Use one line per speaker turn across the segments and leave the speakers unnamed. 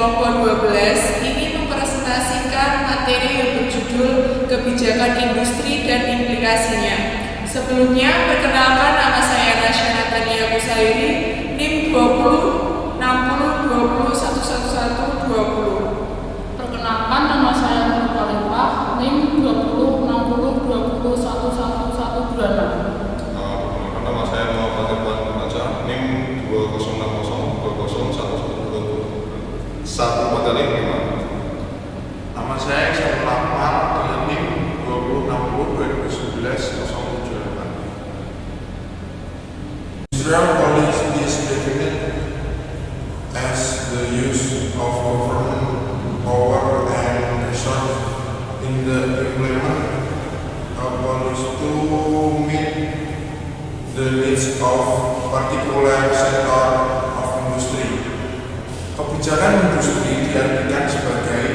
kelompok 12 ini mempresentasikan materi yang berjudul Kebijakan Industri dan Implikasinya. Sebelumnya, perkenalkan, nama saya Nasya Natania Kusairi, NIM 20 60 20 111 20.
Perkenalkan, nama saya Nur Khalifah, NIM 20 60 20 111 26.
Perkenalkan, nama saya Muhammad Irfan Baca, NIM 2060 20 111 satu materi 5.
Nama saya Syarul Akmal dengan NIM 2060 2011 078. Industrial policy is defined as the use of government power and resource in the implement of policy to meet the needs of particular sector of industry. Kebijakan industri diartikan sebagai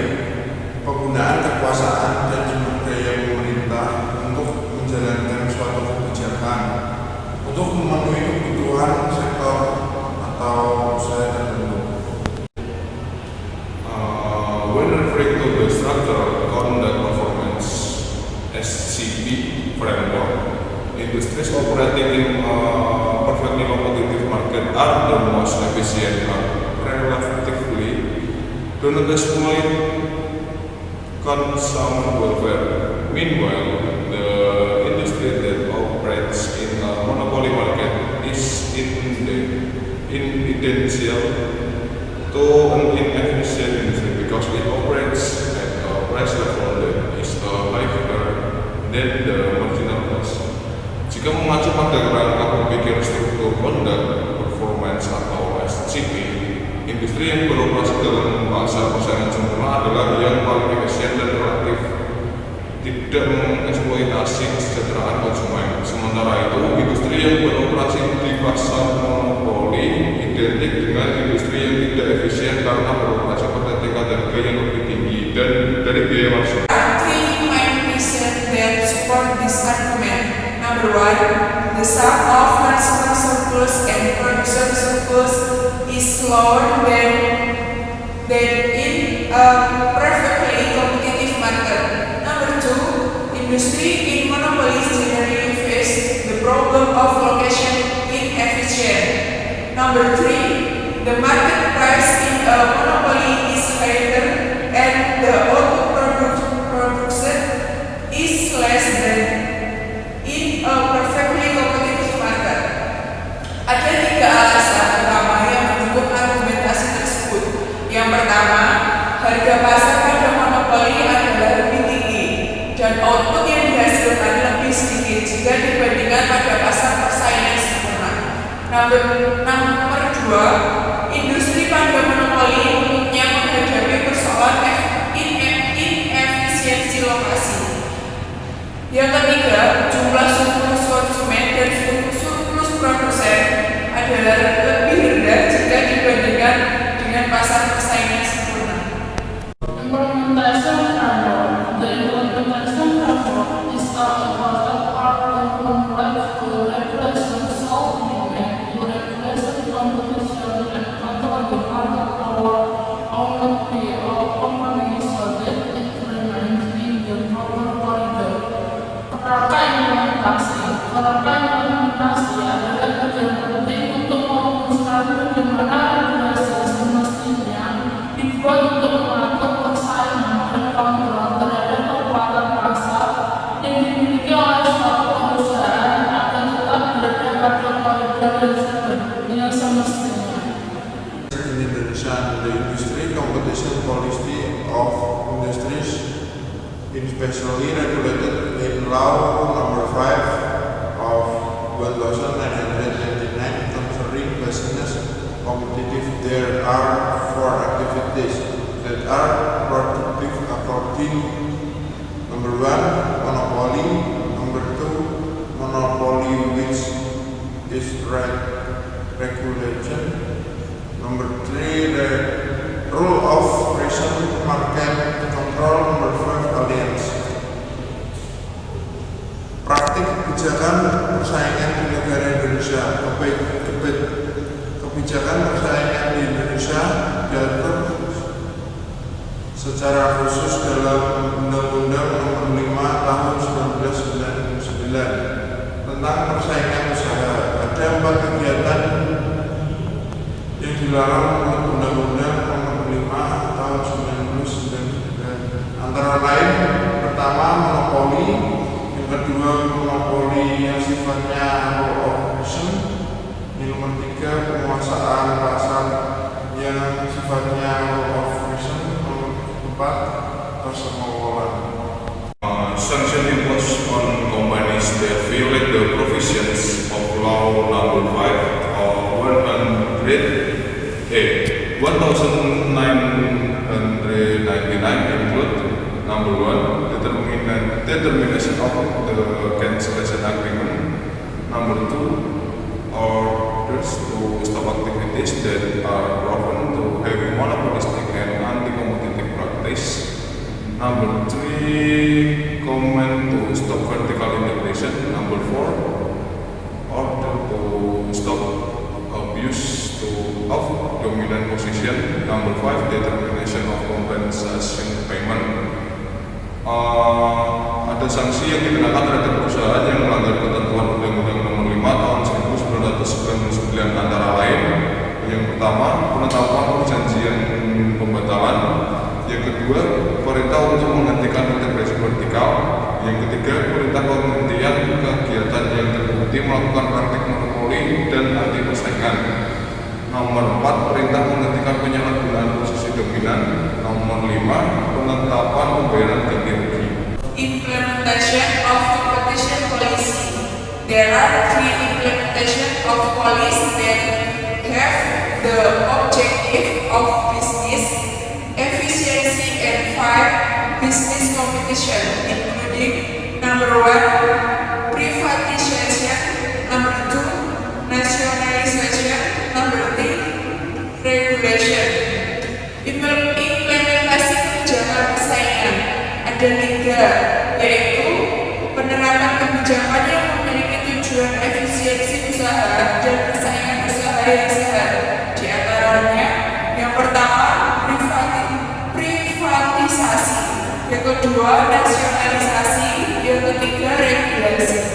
penggunaan kekuasaan dan sumber daya pemerintah untuk menjalankan suatu kebijakan untuk memenuhi kebutuhan sektor atau usaha tertentu.
When referring to the structural conduct performance (SCP) framework, industries operating in a perfectly competitive market are the most efficient relatively do not exploit consumer welfare. Meanwhile, the industry that operates in a monopoly market is essential to an inefficient industry because it operates at a price level that is higher than the marginal cost. Jika mengacu pada kerangka berpikir struktur conduct performance atau SCP, industri yang beroperasi dalam pasar persaingan sempurna adalah yang paling efisien dan relatif tidak mengeksploitasi kesejahteraan konsumen. Sementara itu, industri yang beroperasi di pasar monopoli identik dengan industri yang tidak efisien karena beroperasi pada tingkat harga yang lebih tinggi dan dari biaya masuk.
Three main reasons that support this argument. Number one, the sum of consumer surplus and producer surplus is lower than in a perfectly competitive market. Number two, industry in monopolies generally face the problem of location inefficient. Number three, the market price in a monopoly is higher and the output production is less than in a perfectly competitive market. Ada tiga alasan utama yang mendukung argumentasi tersebut. Yang pertama, harga pasar pada monopoli adalah lebih tinggi dan output yang dihasilkan lebih sedikit jika dibandingkan pada pasar persaingan sempurna. Nomor dua, industri pada monopoli umumnya menghadapi persoalan inefisiensi lokasi. Yang ketiga, jumlah surplus konsumen dan surplus produsen adalah lebih rendah jika dibandingkan dengan pasar persaingan sempurna.
Implementation framework. The implementation framework is an important part of complex regulation solving to regulation competition and control the market power of the company so that it remains in the proper corridor. Kerangka implementasi adalah bagian penting untuk memutuskan bagaimana regulasi semestinya dibuat untuk mengatur persaingan dan kontrol terhadap kekuatan pasar yang dimiliki oleh suatu perusahaan akan tetap berada pada koridor yang semestinya.
In Indonesia, the industry competition policy of industries is specially regulated in Law Number 5 of 1999 concerning business competitive. There are four activities that are productive according: number one, monopoly; number two, monopoly which is regulation; number three, the rule of reason market control; number five, alliance. Praktik kebijakan persaingan di negara Indonesia. Kebijakan persaingan di Indonesia diatur secara khusus dalam Undang-Undang Nomor 5 Tahun 1999 tentang persaingan usaha. Ada 4 kegiatan yang dilarang menurut Undang-Undang Nomor 5 Tahun 1999, antara lain: pertama, monopoli; yang kedua, monopoli yang sifatnya rule of reason; yang nomor 3, penguasaan pasar yang sifatnya rule of reason; nomor 4, perseorangan.
Sanction imposed on companies that violate the provisions of Law Number 5 of 1999 include: number 1, determination of the cancellation agreement; number 2, orders to stop activities that are proven to have monopolistic and anti-competitive practice; number 3, command to stop vertical integration; number 4, order to stop abuse of dominant position; number 5, determination of compensation payment. Ada sanksi yang dikenakan terhadap perusahaan yang melanggar ketentuan Undang-Undang Nomor 5 Tahun 1999, antara lain: yang pertama, penetapan perjanjian pembatalan; yang kedua, perintah untuk menghentikan integrasi vertikal; yang ketiga, perintah penghentian kegiatan yang terbukti melakukan praktik monopoli dan anti persaingan; nomor 4, perintah menghentikan penyalahgunaan posisi dominan; nomor 5, penetapan pembayaran ganti rugi.
Implementation of competition policy. There are 3 implementation of policy that have the objective of business efficiency and fight business competition, including: number 1, privatization; number 2, nationalization; number 3, regulation. Implementasi kebijakan persaingan ada 3, yaitu penerapan kebijakan yang memiliki tujuan efisiensi usaha dan persaingan usaha yang sehat. Di antaranya, yang pertama, privatisasi; yang kedua, nasionalisasi; yang ketiga, regulasi.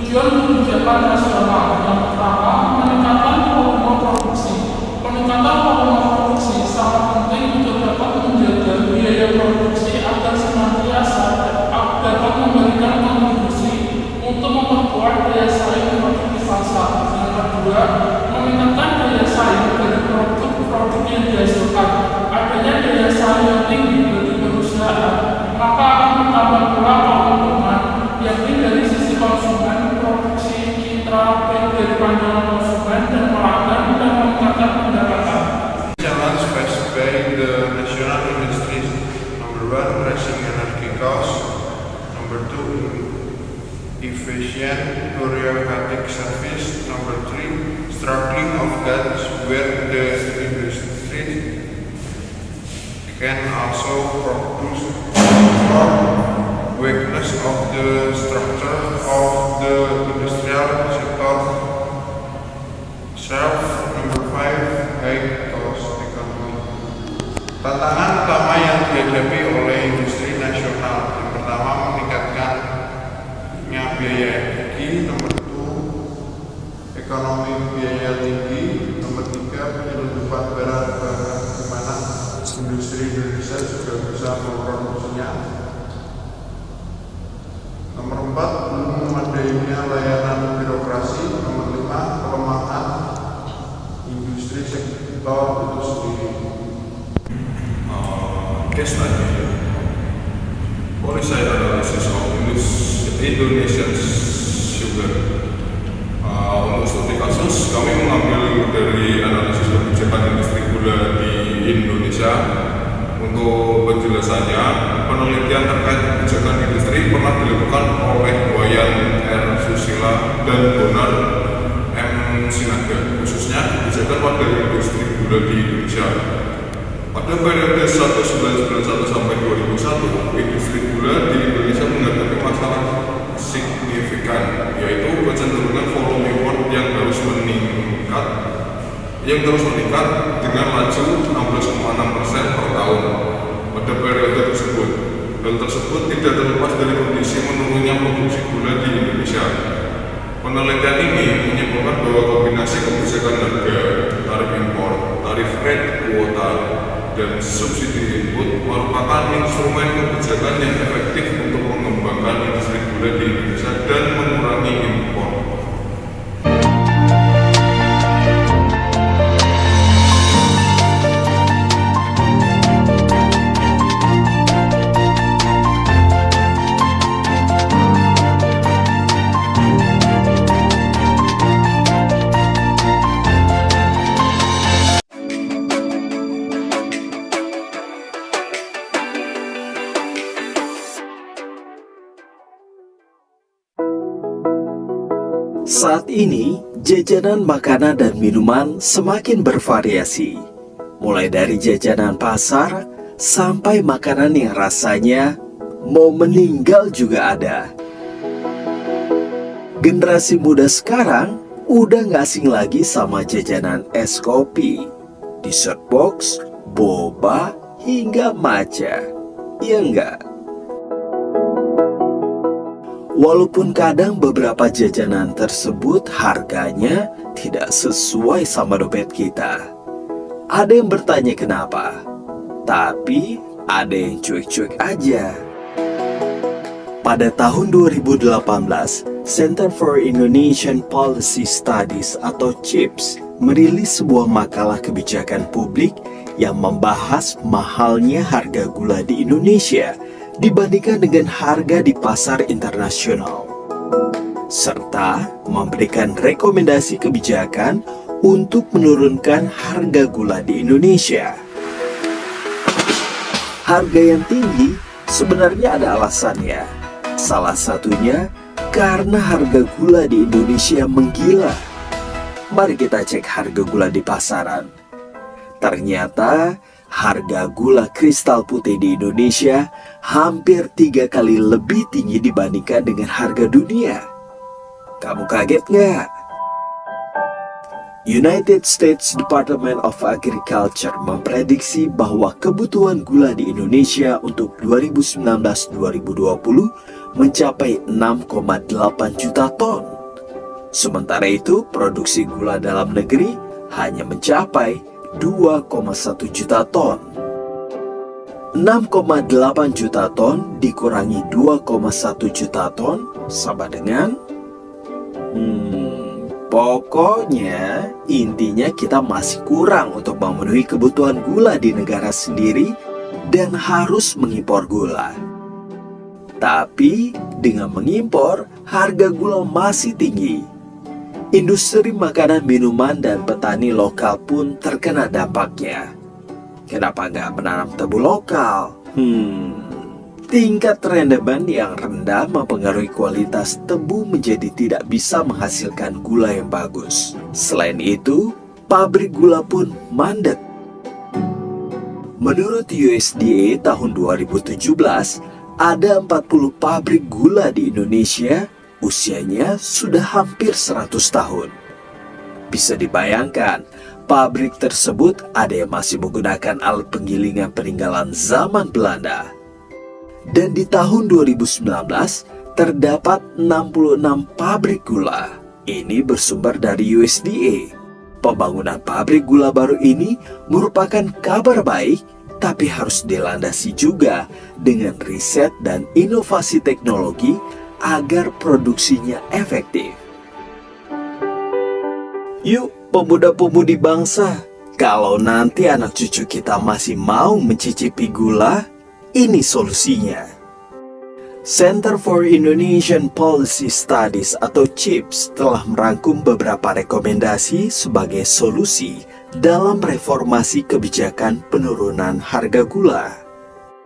Tujuan kebijakan nasional yang pertama, meningkatkan volume produksi. Peningkatan volume produksi sangat penting untuk dapat menjaga biaya produksi agar senantiasa dapat memberikan kontribusi untuk memperkuat daya saing produk di pasar. Yang kedua, meningkatkan daya saing dari produk-produk yang dihasilkan. Adanya daya saing yang tinggi bagi perusahaan, maka akan menambah pula keuntungan, yakni dari sisi konsumen, produksi, citra, dari pandangan konsumen dan pelanggan, dan meningkatkan pendapatan.
Challenge faced by the national industries: number 1, rising energy costs; number 2, efficient bureaucratic service; number 3, struggling of gaps where the industry can also produce; or weakness of the structure of the industrial sector itself; number 5, high cost economy. Tantangan utama yang dihadapi oleh industri nasional: yang pertama, meningkatkannya biaya energi; nomor 2, ekonomi biaya tinggi; nomor 3, penyelundupan barang-barang di mana industri Indonesia juga bisa memproduksinya; nomor 4, belum memadainya layanan birokrasi; nomor 5, pelemahan industri sektor itu sendiri.
Case study, policy analysis of Indonesian sugar. Untuk studi kasus, kami mengambil dari analisis kebijakan industri gula di Indonesia. Untuk penjelasannya, penelitian terkait kebijakan industri pernah dilakukan oleh Wayan R. Susila dan Bonar M. Sinaga, khususnya kebijakan pada industri gula di Indonesia. Pada periode 1991 sampai 2001, industri gula di Indonesia menghadapi masalah signifikan, yaitu kecenderungan volume import yang terus meningkat dengan laju 16,6% per tahun pada periode tersebut. Hal tersebut tidak terlepas dari kondisi menurunnya produksi gula di Indonesia. Penelitian ini menyimpulkan bahwa kombinasi kebijakan harga, tarif impor, tarif rate kuota, dan subsidi input merupakan instrumen kebijakan yang efektif untuk mengembangkan industri gula di Indonesia dan mengurangi impor.
Saat ini, jajanan makanan dan minuman semakin bervariasi. Mulai dari jajanan pasar, sampai makanan yang rasanya mau meninggal juga ada. Generasi muda sekarang udah gak asing lagi sama jajanan es kopi, dessert box, boba, hingga matcha. Iya enggak? Walaupun kadang beberapa jajanan tersebut harganya tidak sesuai sama dompet kita. Ada yang bertanya kenapa, tapi ada yang cuek-cuek aja. Pada tahun 2018, Center for Indonesian Policy Studies atau CIPS merilis sebuah makalah kebijakan publik yang membahas mahalnya harga gula di Indonesia dibandingkan dengan harga di pasar internasional, serta memberikan rekomendasi kebijakan untuk menurunkan harga gula di Indonesia. Harga yang tinggi sebenarnya ada alasannya. Salah satunya karena harga gula di Indonesia menggila. Mari kita cek harga gula di pasaran. Ternyata harga gula kristal putih di Indonesia hampir 3 kali lebih tinggi dibandingkan dengan harga dunia. Kamu kaget nggak? United States Department of Agriculture memprediksi bahwa kebutuhan gula di Indonesia untuk 2019-2020 mencapai 6,8 juta ton. Sementara itu, produksi gula dalam negeri hanya mencapai 2,1 juta ton. 6,8 juta ton dikurangi 2,1 juta ton sama dengan pokoknya intinya kita masih kurang untuk memenuhi kebutuhan gula di negara sendiri dan harus mengimpor gula. Tapi dengan mengimpor, harga gula masih tinggi. Industri makanan, minuman, dan petani lokal pun terkena dampaknya. Kenapa nggak menanam tebu lokal? Tingkat rendemen yang rendah mempengaruhi kualitas tebu menjadi tidak bisa menghasilkan gula yang bagus. Selain itu, pabrik gula pun mandek. Menurut USDA tahun 2017, ada 40 pabrik gula di Indonesia. Usianya sudah hampir 100 tahun. Bisa dibayangkan, pabrik tersebut ada yang masih menggunakan alat penggilingan peninggalan zaman Belanda. Dan di tahun 2019, terdapat 66 pabrik gula. Ini bersumber dari USDA. Pembangunan pabrik gula baru ini merupakan kabar baik, tapi harus dilandasi juga dengan riset dan inovasi teknologi agar produksinya efektif. Yuk pemuda-pemudi bangsa, kalau nanti anak cucu kita masih mau mencicipi gula, ini solusinya. Center for Indonesian Policy Studies atau CIPS telah merangkum beberapa rekomendasi sebagai solusi dalam reformasi kebijakan penurunan harga gula.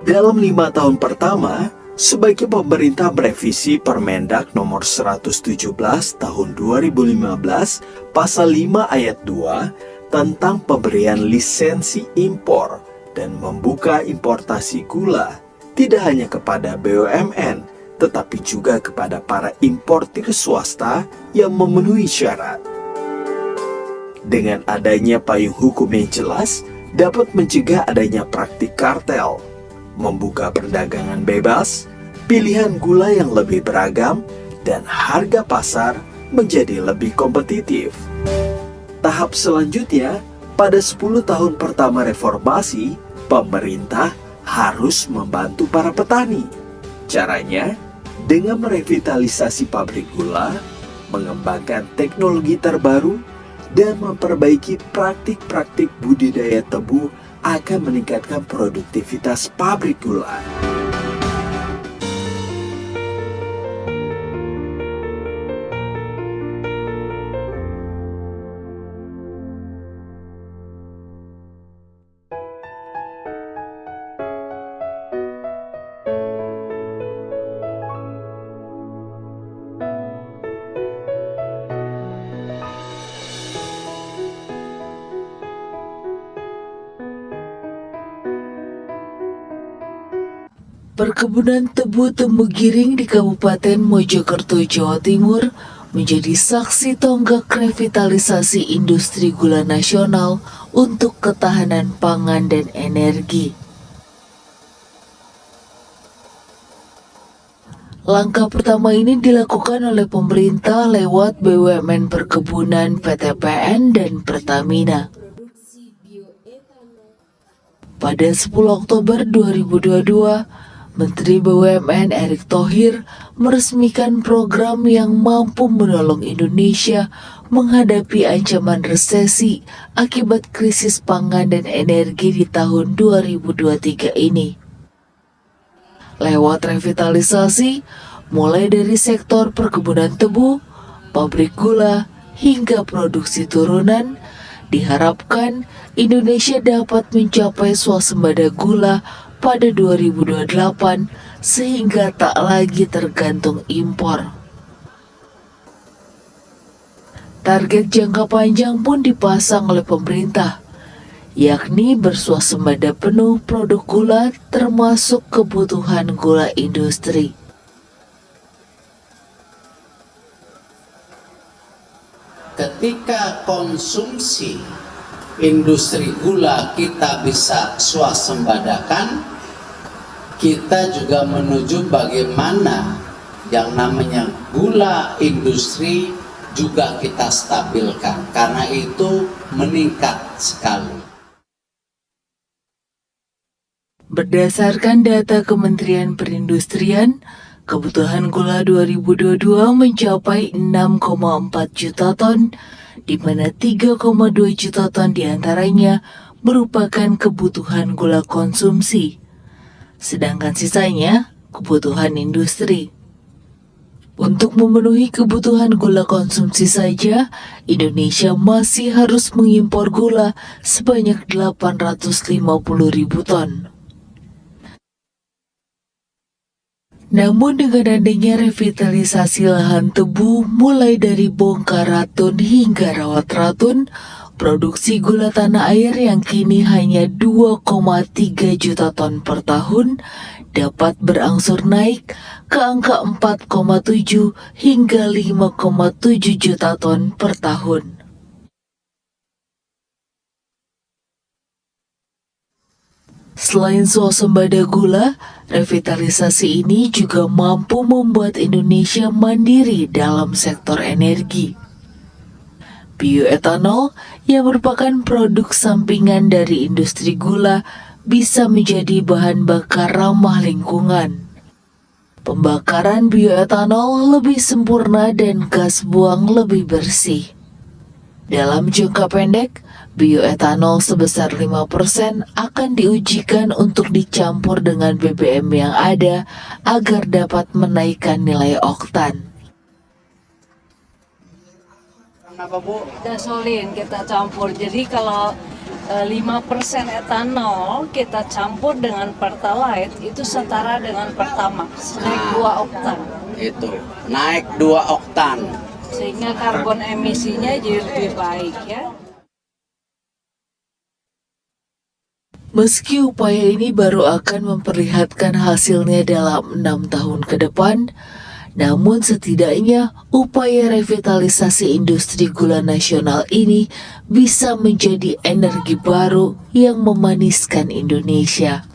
Dalam 5 tahun pertama, sebaiknya pemerintah merevisi Permendak nomor 117 tahun 2015 pasal 5 ayat 2 tentang pemberian lisensi impor dan membuka importasi gula tidak hanya kepada BUMN tetapi juga kepada para importir swasta yang memenuhi syarat. Dengan adanya payung hukum yang jelas, dapat mencegah adanya praktik kartel, membuka perdagangan bebas, pilihan gula yang lebih beragam, dan harga pasar menjadi lebih kompetitif. Tahap selanjutnya, pada 10 tahun pertama reformasi, pemerintah harus membantu para petani. Caranya, dengan merevitalisasi pabrik gula, mengembangkan teknologi terbaru, dan memperbaiki praktik-praktik budidaya tebu akan meningkatkan produktivitas pabrik gula.
Perkebunan tebu Tembugiring di Kabupaten Mojokerto, Jawa Timur menjadi saksi tonggak revitalisasi industri gula nasional untuk ketahanan pangan dan energi. Langkah pertama ini dilakukan oleh pemerintah lewat BUMN Perkebunan PTPN dan Pertamina. Pada 10 Oktober 2022, Menteri BUMN Erick Thohir meresmikan program yang mampu menolong Indonesia menghadapi ancaman resesi akibat krisis pangan dan energi di tahun 2023 ini. Lewat revitalisasi, mulai dari sektor perkebunan tebu, pabrik gula, hingga produksi turunan, diharapkan Indonesia dapat mencapai swasembada gula pada 2028 sehingga tak lagi tergantung impor. Target jangka panjang pun dipasang oleh pemerintah, yakni berswasembada penuh produk gula termasuk kebutuhan gula industri.
Ketika konsumsi industri gula kita bisa swasembadakan, kita juga menuju bagaimana yang namanya gula industri juga kita stabilkan, karena itu meningkat sekali.
Berdasarkan data Kementerian Perindustrian, kebutuhan gula 2022 mencapai 6,4 juta ton, di mana 3,2 juta ton diantaranya merupakan kebutuhan gula konsumsi, sedangkan sisanya kebutuhan industri. Untuk memenuhi kebutuhan gula konsumsi saja, Indonesia masih harus mengimpor gula sebanyak 850.000 ton. Namun dengan adanya revitalisasi lahan tebu mulai dari bongkar ratun hingga rawat ratun, produksi gula tanah air yang kini hanya 2,3 juta ton per tahun dapat berangsur naik ke angka 4,7 hingga 5,7 juta ton per tahun. Selain swasembada gula, revitalisasi ini juga mampu membuat Indonesia mandiri dalam sektor energi. Bioetanol yang merupakan produk sampingan dari industri gula bisa menjadi bahan bakar ramah lingkungan. Pembakaran bioetanol lebih sempurna dan gas buang lebih bersih. Dalam jangka pendek, bioetanol sebesar 5% akan diujikan untuk dicampur dengan BBM yang ada agar dapat menaikkan nilai oktan.
Kenapa, Bu?
Gasolin kita campur, jadi kalau 5% etanol kita campur dengan Pertalite itu setara dengan Pertamax, naik 2 oktan.
Itu, naik 2 oktan.
Sehingga karbon emisinya jadi lebih baik ya.
Meski upaya ini baru akan memperlihatkan hasilnya dalam 6 tahun ke depan, namun setidaknya upaya revitalisasi industri gula nasional ini bisa menjadi energi baru yang memaniskan Indonesia.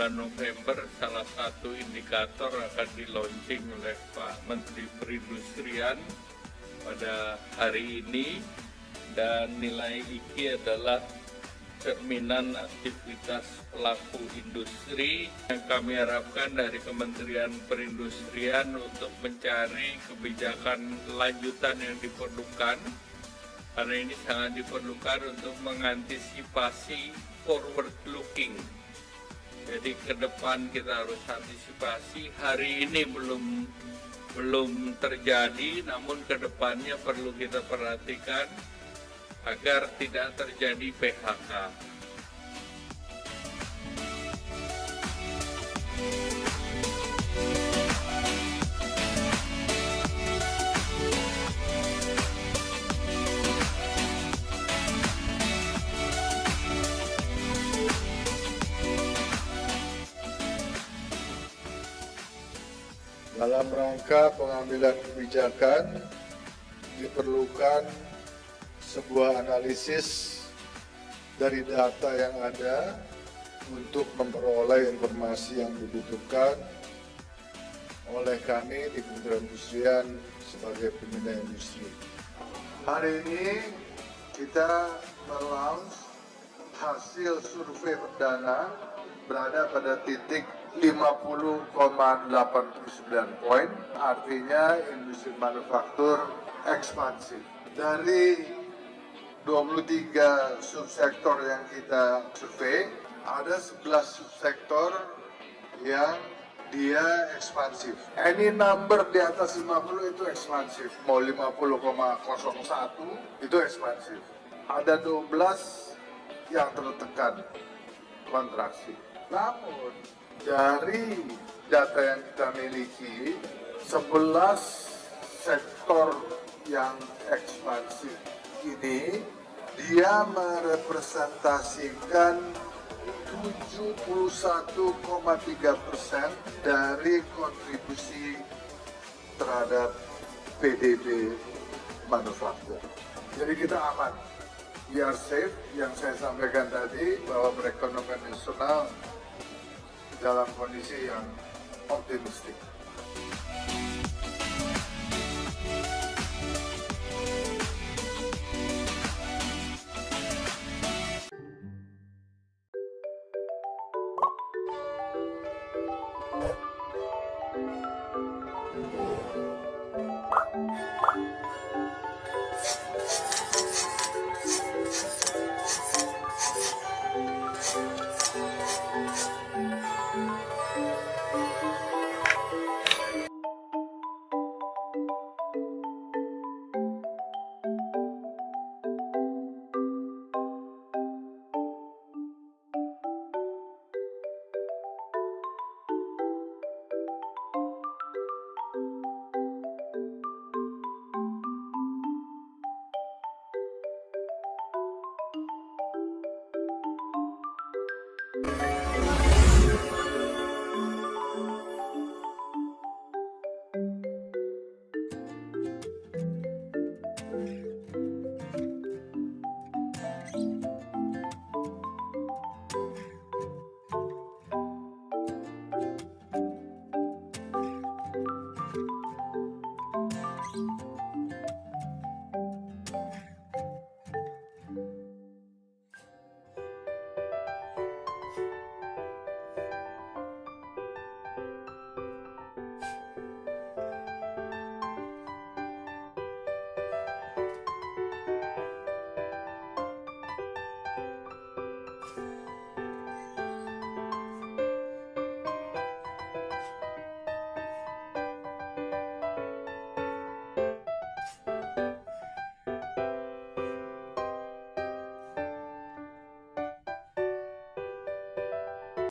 bulan November salah satu indikator akan di-launching oleh Pak Menteri Perindustrian pada hari ini, dan nilai IKI adalah cerminan aktivitas pelaku industri yang kami harapkan dari Kementerian Perindustrian untuk mencari kebijakan lanjutan yang diperlukan, karena ini sangat diperlukan untuk mengantisipasi forward looking. Jadi ke depan kita harus antisipasi. Hari ini belum terjadi, namun ke depannya perlu kita perhatikan agar tidak terjadi PHK.
Dalam rangka pengambilan kebijakan diperlukan sebuah analisis dari data yang ada untuk memperoleh informasi yang dibutuhkan oleh kami di Kementerian Perindustrian sebagai pembina industri. Hari ini kita melaunch hasil survei perdana berada pada titik 50,89 poin, artinya industri manufaktur ekspansif. Dari 23 subsektor yang kita survei, ada 11 subsektor yang dia ekspansif. Any number di atas 50 itu ekspansif. Mau 50,01 itu ekspansif. Ada 12 yang tertekan, kontraksi. Namun dari data yang kita miliki, 11 sektor yang ekspansif ini dia merepresentasikan 71,3% dari kontribusi terhadap PDB manufaktur. Jadi kita aman, we are safe. Yang saya sampaikan tadi bahwa perekonomian nasional dalam kondisi yang optimistik.